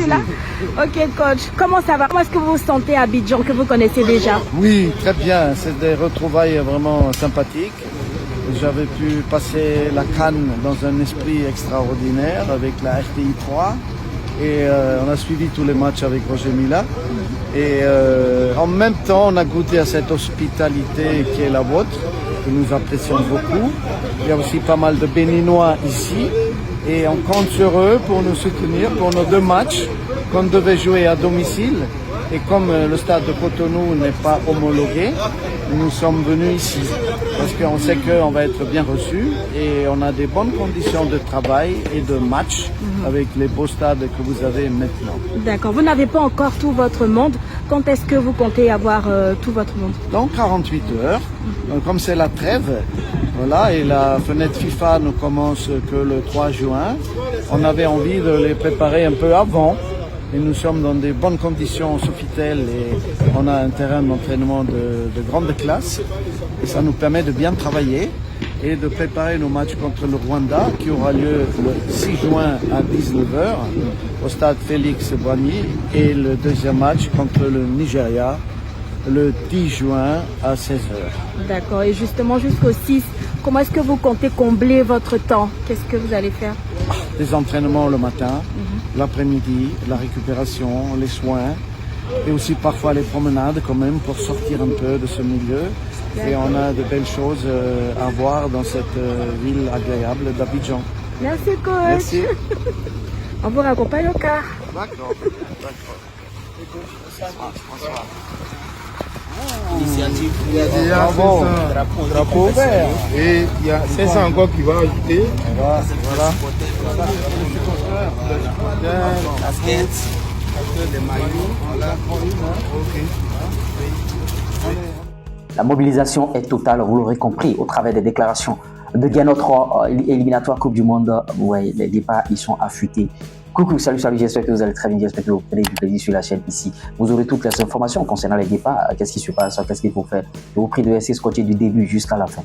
là. Ok, coach. Comment ça va? Comment est-ce que vous vous sentez à Abidjan, que vous connaissez déjà? Oui, très bien. C'est des retrouvailles vraiment sympathiques. J'avais pu passer la CAN dans un esprit extraordinaire avec la RTI 3. Et on a suivi tous les matchs avec Roger Mila. Et en même temps, on a goûté à cette hospitalité qui est la vôtre, que nous apprécions beaucoup. Il y a aussi pas mal de Béninois ici. Et on compte sur eux pour nous soutenir pour nos 2 matchs qu'on devait jouer à domicile. Et comme le stade de Cotonou n'est pas homologué, nous sommes venus ici. Parce qu'on sait qu'on va être bien reçus et on a des bonnes conditions de travail et de match avec les beaux stades que vous avez maintenant. D'accord. Vous n'avez pas encore tout votre monde. Quand est-ce que vous comptez avoir tout votre monde? Dans 48 heures, comme c'est la trêve, voilà, et la fenêtre FIFA ne commence que le 3 juin, on avait envie de les préparer un peu avant. Et nous sommes dans des bonnes conditions au Sofitel et on a un terrain d'entraînement de grande classe. Et ça nous permet de bien travailler et de préparer nos matchs contre le Rwanda qui aura lieu le 6 juin à 19h au stade Félix Boigny et le deuxième match contre le Nigeria le 10 juin à 16h. D'accord. Et justement, jusqu'au 6, comment est-ce que vous comptez combler votre temps? Qu'est-ce que vous allez faire? Des entraînements le matin, l'après-midi, la récupération, les soins et aussi parfois les promenades quand même pour sortir un peu de ce milieu. Et on a de belles choses à voir dans cette ville agréable d'Abidjan. Merci, coach. Merci. On vous raccompagne au car. D'accord. Initiative. Il y a déjà Bravo. 500 Drapeau vert. et il y a 500 encore qui va ajouter. Voilà. Casquettes, les maillots. Voilà. La mobilisation est totale, vous l'aurez compris, au travers des déclarations de notre éliminatoire Coupe du Monde. Ouais, les départs, ils sont affûtés. Coucou, salut, j'espère que vous allez très bien, j'espère que vous prenez du plaisir sur la chaîne ici. Vous aurez toutes les informations concernant les départs, qu'est-ce qui se passe, qu'est-ce qu'il faut faire. Je vous prie de rester scotché du début jusqu'à la fin.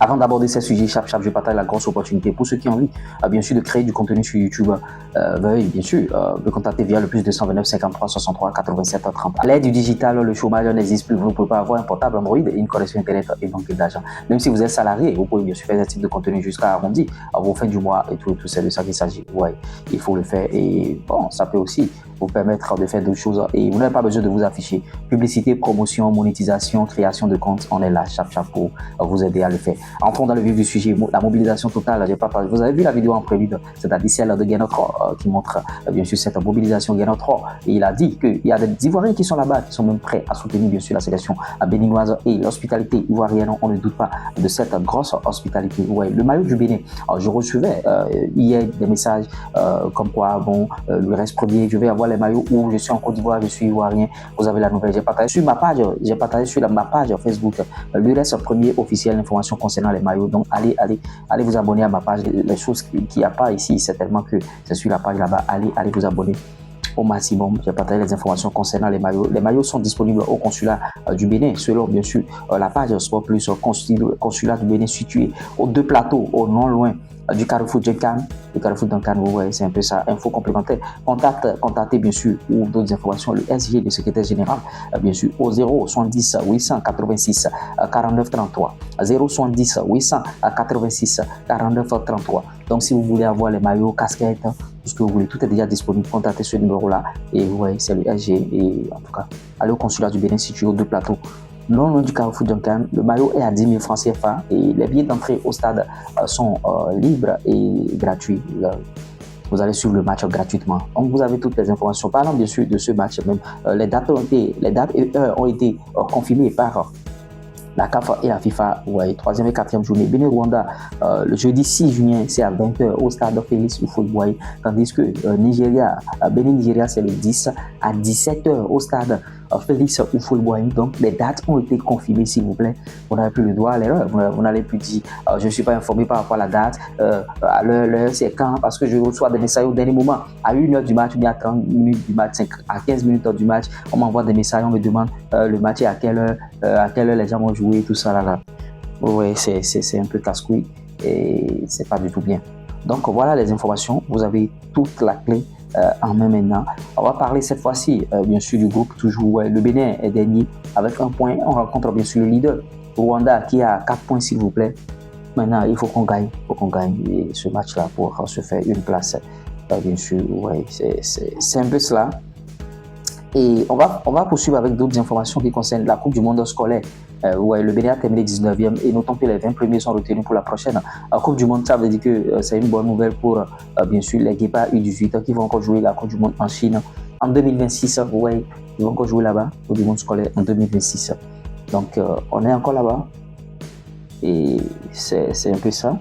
Avant d'aborder ces sujets, je partage la grosse opportunité pour ceux qui ont envie, bien sûr, de créer du contenu sur YouTube. Veuillez, bien sûr, me contacter via le plus 229 53 63 87 30. À l'ère du digital, le chômage n'existe plus. Vous ne pouvez pas avoir un portable Android et une connexion Internet et manquer d'argent. Même si vous êtes salarié, vous pouvez bien sûr faire ce type de contenu jusqu'à arrondi à vos fins du mois et tout c'est de ça qu'il s'agit. Ouais, il faut le faire et bon, ça peut aussi vous permettre de faire d'autres choses et vous n'avez pas besoin de vous afficher. Publicité, promotion, monétisation, création de compte, on est là, pour vous aider à le faire. Entrons dans le vif du sujet, la mobilisation totale. Vous avez vu la vidéo en prélude, c'est-à-dire celle de Guénotre qui montre bien sûr cette mobilisation Guénotre. Et il a dit qu'il y a des Ivoiriens qui sont là-bas, qui sont même prêts à soutenir bien sûr la sélection béninoise et l'hospitalité ivoirienne. On ne doute pas de cette grosse hospitalité. Ouais, le maillot du Bénin, je recevais hier des messages comme quoi, bon, le reste premier, je vais avoir les maillots où je suis en Côte d'Ivoire, je suis ivoirien. Vous avez la nouvelle, j'ai partagé sur ma page, ma page Facebook, le reste premier officiel, l'information concernant les maillots. Donc allez vous abonner à ma page. Les choses qu'il n'y a pas ici, c'est tellement que c'est sur la page là-bas. Allez vous abonner au maximum. J'ai partagé les informations concernant les maillots. Les maillots sont disponibles au consulat du Bénin, selon bien sûr la page Sport Plus, consulat du Bénin situé aux 2 plateaux, au non loin du Carrefour Duncan. Le Carrefour Duncan, vous voyez, c'est un peu ça. Info complémentaire. Contactez bien sûr ou d'autres informations le SG, le secrétaire général, bien sûr, au 070 886 49 33. 070 886 49 33. Donc, si vous voulez avoir les maillots, casquettes, tout ce que vous voulez, tout est déjà disponible. Contactez ce numéro-là. Et vous voyez, c'est le SG. Et en tout cas, allez au consulat du Bénin situé aux 2 plateaux. Non loin du Carrefour Duncan, le maillot est à 10 000 francs CFA et les billets d'entrée au stade sont libres et gratuits. Vous allez suivre le match gratuitement. Donc vous avez toutes les informations. Parlant bien sûr de ce match même, les dates et heures ont été confirmées par la CAF et la FIFA. Ouais, 3e et 4e journée. Bénin-Rwanda, le jeudi 6 juin, c'est à 20h au stade Félix Houphouët-Boigny. Tandis que Bénin-Nigeria, c'est le 10 à 17h au stade Félix Houphouët-Boigny. Donc les dates ont été confirmées, s'il vous plaît. Vous n'avez plus le droit à l'erreur. Vous n'allez plus dire je ne suis pas informé par rapport à la date, à l'heure, c'est quand, parce que je reçois des messages au dernier moment, à 1h du match, ou bien à 30 minutes du match, à 15 minutes du match. On m'envoie des messages, on me demande le match est à quelle heure les gens vont jouer, tout ça là. Oui, c'est un peu casse-couille et c'est pas du tout bien. Donc voilà les informations, vous avez toute la clé en main maintenant. On va parler cette fois-ci, bien sûr, du groupe toujours. Le Bénin est dernier avec 1 point. On rencontre bien sûr le leader, Rwanda, qui a 4 points, s'il vous plaît. Maintenant, il faut qu'on gagne. Ce match-là pour se faire une place. Bien sûr, ouais, c'est un peu cela. Et on va poursuivre avec d'autres informations qui concernent la Coupe du Monde scolaire. Le Bénin a terminé 19e et notons que les 20 premiers sont retenus pour la prochaine Coupe du Monde. Ça veut dire que c'est une bonne nouvelle pour bien sûr les Guépards U18 qui vont encore jouer la Coupe du Monde en Chine en 2026. Ils vont encore jouer là-bas, Coupe du Monde scolaire en 2026. Donc on est encore là-bas et c'est un peu ça.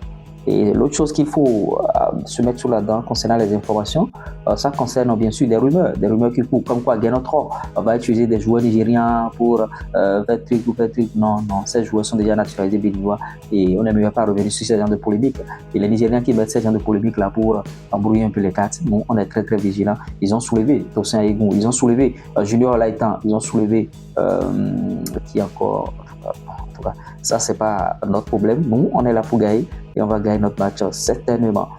Et l'autre chose qu'il faut se mettre sous la dent concernant les informations, ça concerne bien sûr des rumeurs qui courent, comme quoi Genotro va utiliser des joueurs nigérians pour faire truc ou faire truc. Non, ces joueurs sont déjà naturalisés béninois et on n'aimerait pas revenir sur ce genre de polémique. Et les Nigériens qui mettent ce genre de polémique là pour embrouiller un peu les cartes, nous on est très très vigilants. Ils ont soulevé Tosin Aigou, ils ont soulevé Junior Laitan, ils ont soulevé qui encore. En tout cas, ça c'est pas notre problème. Nous on est là pour gagner et on va gagner notre match certainement.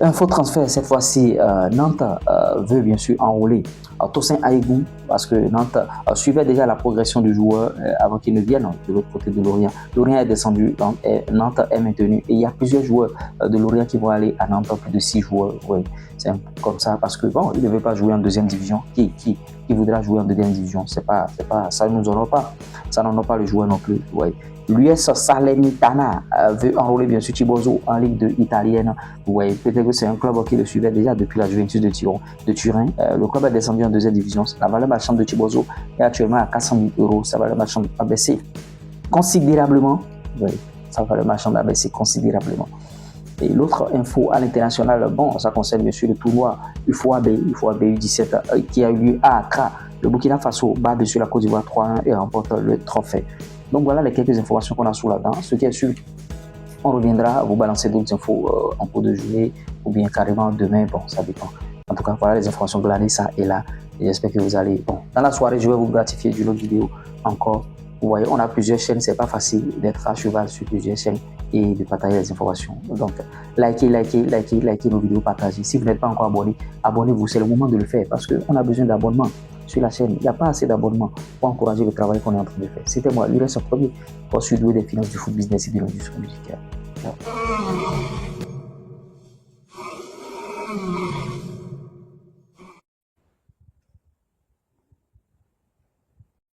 Un faux transfert cette fois-ci. Nantes veut bien sûr enrôler Tosin Aigou parce que Nantes suivait déjà la progression du joueur avant qu'il ne vienne de l'autre côté de Lorient. Lorient est descendu, donc Nantes est maintenu et il y a plusieurs joueurs de Lorient qui vont aller à Nantes, plus de 6 joueurs. Oui, c'est comme ça parce que bon, il ne veut pas jouer en deuxième division. Qui voudra jouer en deuxième division? C'est pas ça, nous honore pas. Ça n'honore pas le joueur non plus. Oui. L'US Salernitana veut enrôler bien sûr Chibozo en Ligue 2 italienne. Ouais, peut-être que c'est un club qui le suivait déjà depuis la Juventus de Turin. Le club est descendu en deuxième division. La valeur marchande de Chibozo est actuellement à 400 000 €. Sa valeur marchande a baissé considérablement. Oui, sa valeur marchande a baissé considérablement. Et l'autre info à l'international, bon, ça concerne bien sûr le tournoi UFOA U17 qui a eu lieu à Accra. Le Burkina Faso bat bien sûr la Côte d'Ivoire 3-1 et remporte le trophée. Donc voilà les quelques informations qu'on a sous la dent. Ce qui est sûr, on reviendra vous balancer d'autres infos en cours de journée ou bien carrément demain, bon, ça dépend. En tout cas, voilà les informations glanées, ça et là. Et j'espère que vous allez, bon, dans la soirée, je vais vous gratifier d'une autre vidéo encore. Vous voyez, on a plusieurs chaînes, c'est pas facile d'être à cheval sur plusieurs chaînes et de partager les informations. Donc, likez nos vidéos, partagez. Si vous n'êtes pas encore abonné, abonnez-vous, c'est le moment de le faire parce qu'on a besoin d'abonnement sur la chaîne. Il n'y a pas assez d'abonnements pour encourager le travail qu'on est en train de faire. C'était moi, Lurès Premier, pour suivre des finances du foot business et de l'industrie musicale. Ciao.